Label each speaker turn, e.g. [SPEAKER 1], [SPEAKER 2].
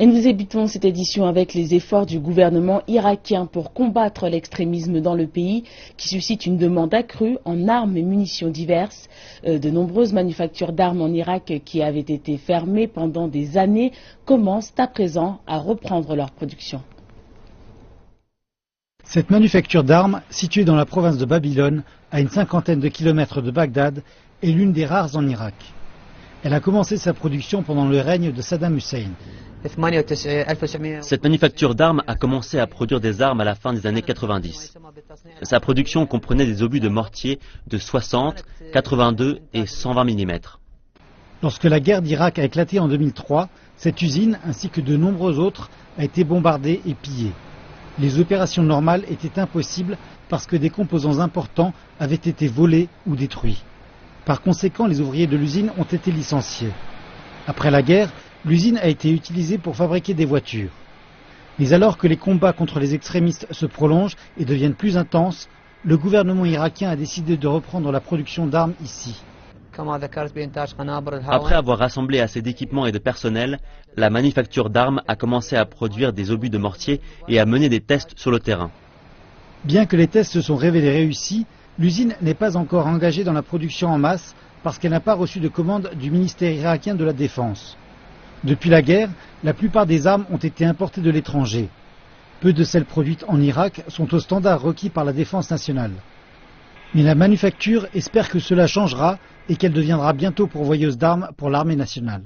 [SPEAKER 1] Et nous débutons cette édition avec les efforts du gouvernement irakien pour combattre l'extrémisme dans le pays, qui suscite une demande accrue en armes et munitions diverses. De nombreuses manufactures d'armes en Irak qui avaient été fermées pendant des années commencent à présent à reprendre leur production.
[SPEAKER 2] Cette manufacture d'armes, située dans la province de Babylone, à une cinquantaine de kilomètres de Bagdad, est l'une des rares en Irak. Elle a commencé sa production pendant le règne de Saddam Hussein.
[SPEAKER 3] Cette manufacture d'armes a commencé à produire des armes à la fin des années 90. Sa production comprenait des obus de mortier de 60, 82 et 120 mm.
[SPEAKER 2] Lorsque la guerre d'Irak a éclaté en 2003, cette usine, ainsi que de nombreuses autres, a été bombardée et pillée. Les opérations normales étaient impossibles parce que des composants importants avaient été volés ou détruits. Par conséquent, les ouvriers de l'usine ont été licenciés. Après la guerre, l'usine a été utilisée pour fabriquer des voitures. Mais alors que les combats contre les extrémistes se prolongent et deviennent plus intenses, le gouvernement irakien a décidé de reprendre la production d'armes ici.
[SPEAKER 3] Après avoir rassemblé assez d'équipements et de personnel, la manufacture d'armes a commencé à produire des obus de mortier et à mener des tests sur le terrain.
[SPEAKER 2] Bien que les tests se sont révélés réussis, l'usine n'est pas encore engagée dans la production en masse parce qu'elle n'a pas reçu de commande du ministère irakien de la Défense. Depuis la guerre, la plupart des armes ont été importées de l'étranger. Peu de celles produites en Irak sont aux standards requis par la défense nationale. Mais la manufacture espère que cela changera et qu'elle deviendra bientôt pourvoyeuse d'armes pour l'armée nationale.